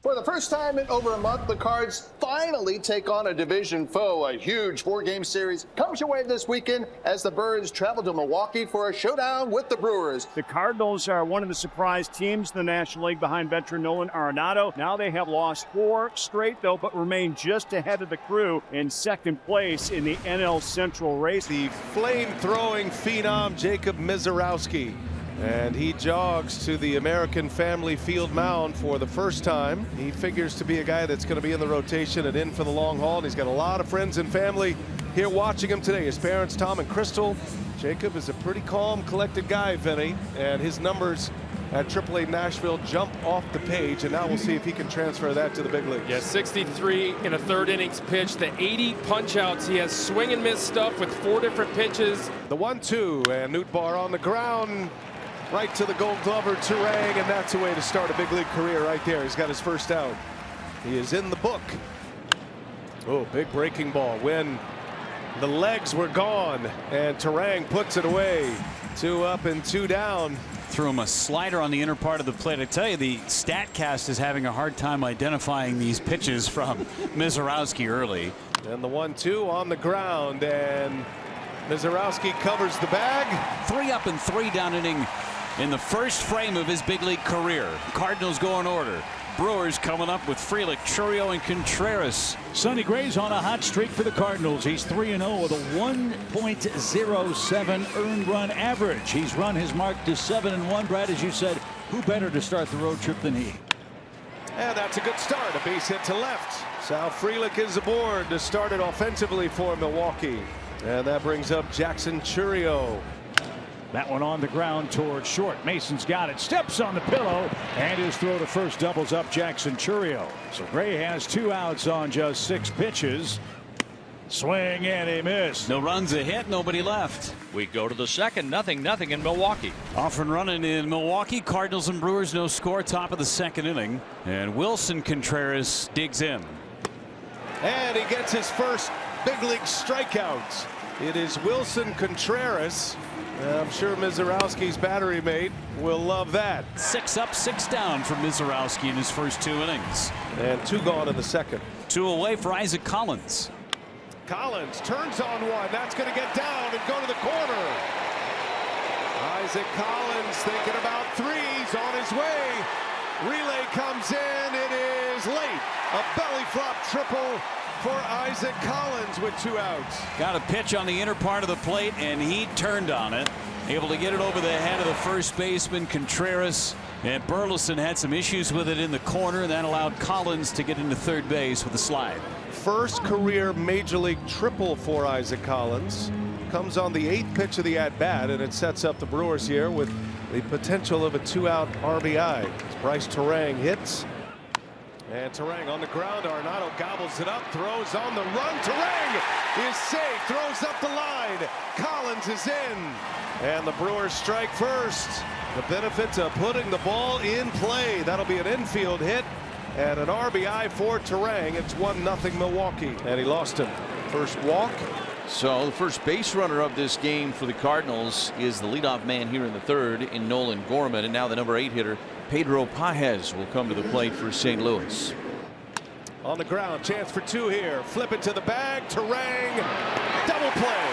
For the first time in over a month, the Cards finally take on a division foe. A huge four-game series comes your way this weekend as the Birds travel to Milwaukee for a showdown with the Brewers. The Cardinals are one of the surprise teams in the National League behind veteran Nolan Arenado. Now they have lost 4 straight, though, but remain just ahead of the Crew in second place in the NL Central race. The flame-throwing phenom Jacob Misiorowski. And he jogs to the American Family Field mound for the first time. He figures to be a guy that's going to be in the rotation and in for the long haul. And he's got a lot of friends and family here watching him today. His parents, Tom and Crystal. Jacob is a pretty calm, collected guy, Vinny. And his numbers at AAA Nashville jump off the page. And now we'll see if he can transfer that to the big leagues. Yeah, 63 in a third innings pitch. The 80 punch-outs. He has swing and miss stuff with 4 different pitches. The 1-2 and Nootbaar on the ground. Right to the Gold Glover, Turang, and that's a way to start a big league career right there. He's got his first out. He is in the book. Oh, big breaking ball when the legs were gone, and Turang puts it away. 2 up and 2 down. Threw him a slider on the inner part of the plate. I tell you, the StatCast is having a hard time identifying these pitches from Misiorowski early. And the 1-2 on the ground, and Misiorowski covers the bag. 3 up and 3 down inning in the first frame of his big league career. Cardinals go in order. Brewers coming up with Frelick, Chourio, and Contreras. Sonny Gray's on a hot streak for the Cardinals. He's 3-0 with a 1.07 earned run average. He's run his mark to 7-1. Brad, as you said, who better to start the road trip than he? And that's a good start. A base hit to left. Sal Frelick is aboard to start it offensively for Milwaukee. And that brings up Jackson Chourio. That one on the ground towards short. Mason's got it. Steps on the pillow. And his throw to first doubles up Jackson Chourio. So Gray has 2 outs on just 6 pitches. Swing and a miss. No runs, a hit, nobody left. We go to the second. 0-0 in Milwaukee. Off and running in Milwaukee. Cardinals and Brewers, no score. Top of the second inning. And Wilson Contreras digs in. And he gets his first big league strikeout. It is Wilson Contreras. I'm sure Misiorowski's battery mate will love that. 6 up, 6 down for Misiorowski in his first 2 innings. And 2 gone in the second. 2 away for Isaac Collins. Collins turns on one. That's going to get down and go to the corner. Isaac Collins thinking about threes on his way. Relay comes in. It is late. A belly flop triple for Isaac Collins with 2 outs. Got a pitch on the inner part of the plate, and he turned on it. Able to get it over the head of the first baseman, Contreras. And Burleson had some issues with it in the corner, and that allowed Collins to get into third base with a slide. First career major league triple for Isaac Collins. Comes on the 8th pitch of the at-bat, and it sets up the Brewers here with the potential of a 2-out RBI. As Bryce Turang hits. And Turang on the ground. Arenado gobbles it up, throws on the run. Turang is safe, throws up the line. Collins is in. And the Brewers strike first. The benefits of putting the ball in play. That'll be an infield hit and an RBI for Turang. It's 1-0 Milwaukee. And he lost him. First walk. So the first base runner of this game for the Cardinals is the leadoff man here in the third in Nolan Gorman. And now the number 8 hitter, Pedro Pages, will come to the plate for St. Louis. On the ground, chance for 2 here. Flip it to the bag. Turang, double play.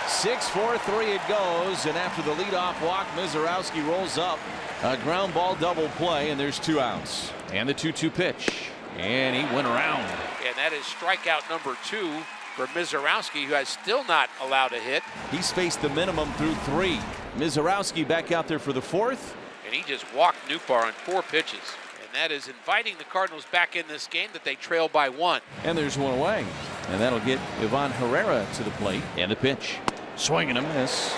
6-4-3 it goes, and after the leadoff walk, Misiorowski rolls up a ground ball double play, and there's 2 outs. And the 2-2 pitch, and he went around. And that is strikeout number 2 for Misiorowski, who has still not allowed a hit. He's faced the minimum through 3. Misiorowski back out there for the 4th. And he just walked Nootbaar on 4 pitches. And that is inviting the Cardinals back in this game that they trail by 1. And there's 1 away. And that'll get Ivan Herrera to the plate. And the pitch. Swing and a miss.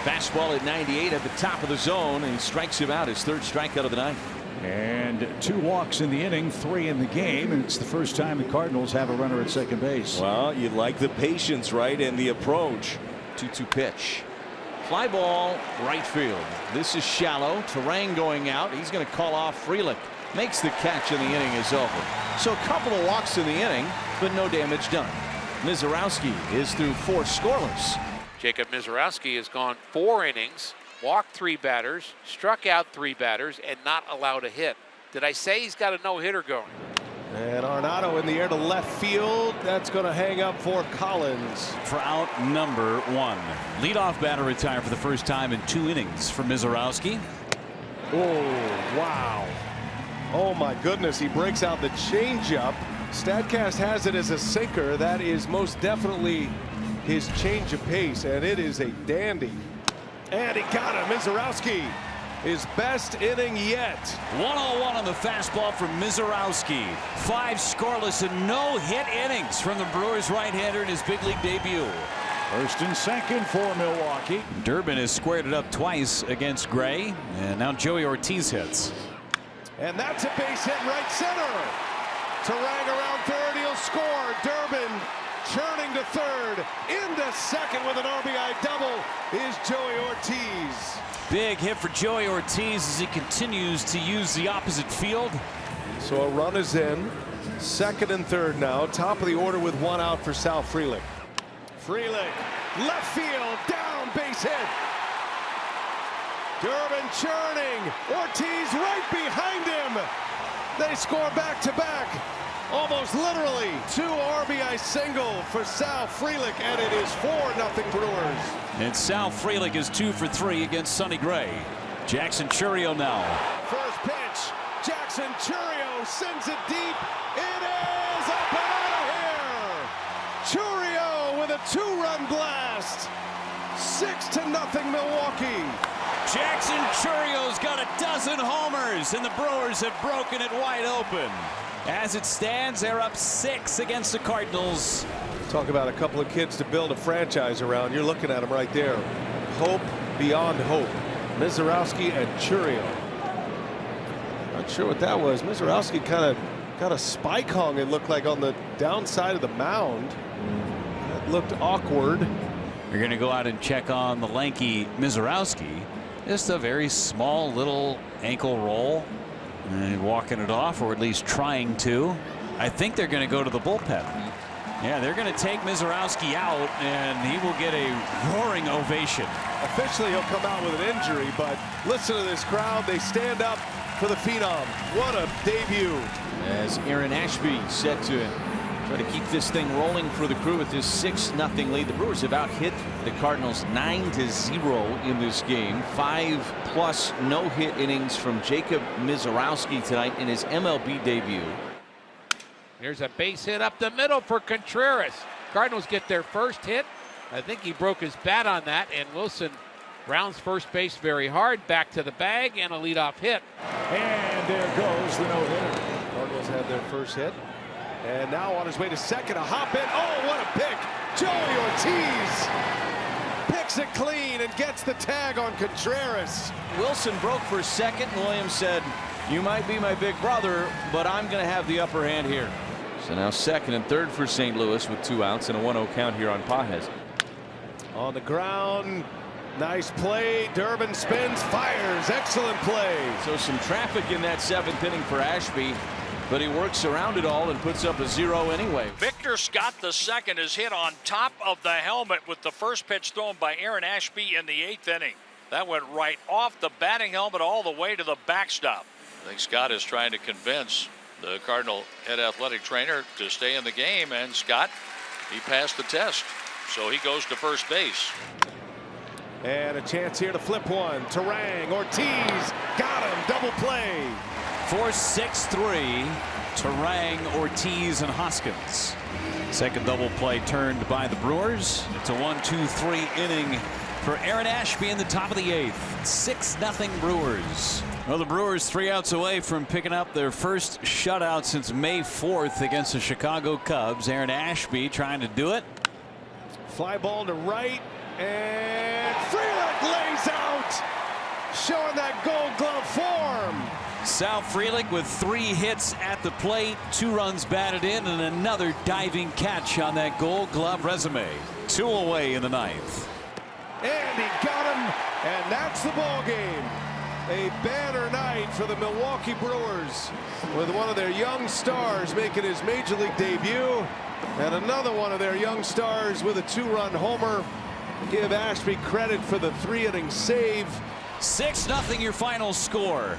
Fastball at 98 at the top of the zone, and he strikes him out, his 3rd strikeout of the night. And 2 walks in the inning, 3 in the game, and it's the first time the Cardinals have a runner at second base. Well, you like the patience, right, and the approach. 2-2 pitch. Fly ball, right field. This is shallow. Turang going out. He's going to call off Frelick. Makes the catch, and the inning is over. So a couple of walks in the inning, but no damage done. Misiorowski is through 4 scoreless. Jacob Misiorowski has gone 4 innings, walked 3 batters, struck out 3 batters, and not allowed a hit. Did I say he's got a no-hitter going? And Arenado in the air to left field. That's going to hang up for Collins. For out number 1. Leadoff batter retired for the first time in 2 innings for Mizorowski. Oh, wow. Oh, my goodness. He breaks out the changeup. Statcast has it as a sinker. That is most definitely his change of pace, and it is a dandy. And he got him. Mizorowski, his best inning yet. 1-0-1 on the fastball from Mizorowski. 5 scoreless and no-hit innings from the Brewers right-hander in his big league debut. First and second for Milwaukee. Durbin has squared it up twice against Gray, and now Joey Ortiz hits. And that's a base hit right center. Turang around third, he'll score. Durbin churning to third. Into second with an RBI double is Joey Ortiz. Big hit for Joey Ortiz as he continues to use the opposite field. So a run is in. Second and third now. Top of the order with 1 out for Sal Frelick. Frelick, left field, down, base hit. Durbin churning. Ortiz right behind him. They score back-to-back. Almost literally 2 RBI single for Sal Frelick, and it is 4-0 Brewers. And Sal Frelick is 2 for 3 against Sonny Gray. Jackson Chourio now. First pitch, Jackson Chourio sends it deep. It is up and out of here. Chourio with a 2-run blast. 6-0 Milwaukee. Jackson Chourio's got a dozen homers, and the Brewers have broken it wide open. As it stands, they're up 6 against the Cardinals. Talk about a couple of kids to build a franchise around. You're looking at them right there. Hope beyond hope. Mizorowski and Chourio. Not sure what that was. Mizorowski kind of got a spike hung, it looked like, on the downside of the mound. That looked awkward. You're going to go out and check on the lanky Mizorowski. Just a very small little ankle roll. And walking it off, or at least trying to. I think they're going to go to the bullpen. Yeah, they're going to take Mizorowski out, and he will get a roaring ovation. Officially, he'll come out with an injury, but listen to this crowd. They stand up for the Phenom. What a debut. As Aaron Ashby set to try to keep this thing rolling for the Crew with this 6-0 lead. The Brewers have out-hit the Cardinals 9-0 in this game. 5+ no-hit innings from Jacob Mizorowski tonight in his MLB debut. There's a base hit up the middle for Contreras. Cardinals get their first hit. I think he broke his bat on that, and Wilson rounds first base very hard. Back to the bag and a leadoff hit. And there goes the no-hitter. Cardinals have their first hit. And now on his way to second, a hop in. Oh, what a pick. Joey Ortiz picks it clean and gets the tag on Contreras. Wilson broke for second. Williams said, "You might be my big brother, but I'm going to have the upper hand here." So now second and third for St. Louis with 2 outs and a 1-0 count here on Pages. On the ground. Nice play. Durbin spins, fires. Excellent play. So some traffic in that 7th inning for Ashby, but he works around it all and puts up a 0 anyway. Victor Scott II is hit on top of the helmet with the first pitch thrown by Aaron Ashby in the 8th inning. That went right off the batting helmet all the way to the backstop. I think Scott is trying to convince the Cardinal head athletic trainer to stay in the game, and Scott, he passed the test, so he goes to first base. And a chance here to flip one. Turang, Ortiz, got him, double play. 4-6-3, Turang, Ortiz, and Hoskins. Second double play turned by the Brewers. It's a 1-2-3 inning for Aaron Ashby in the top of the 8th. 6-0 Brewers. Well, the Brewers 3 outs away from picking up their first shutout since May 4th against the Chicago Cubs. Aaron Ashby trying to do it. Fly ball to right, and Frelick lays out, showing that Gold Glove form. Sal Frelick with 3 hits at the plate, 2 runs batted in, and another diving catch on that Gold Glove resume. 2 away in the 9th. And he got him, and that's the ball game. A banner night for the Milwaukee Brewers, with one of their young stars making his major league debut, and another one of their young stars with a 2-run homer. Give Ashby credit for the 3-inning save. 6-0 your final score.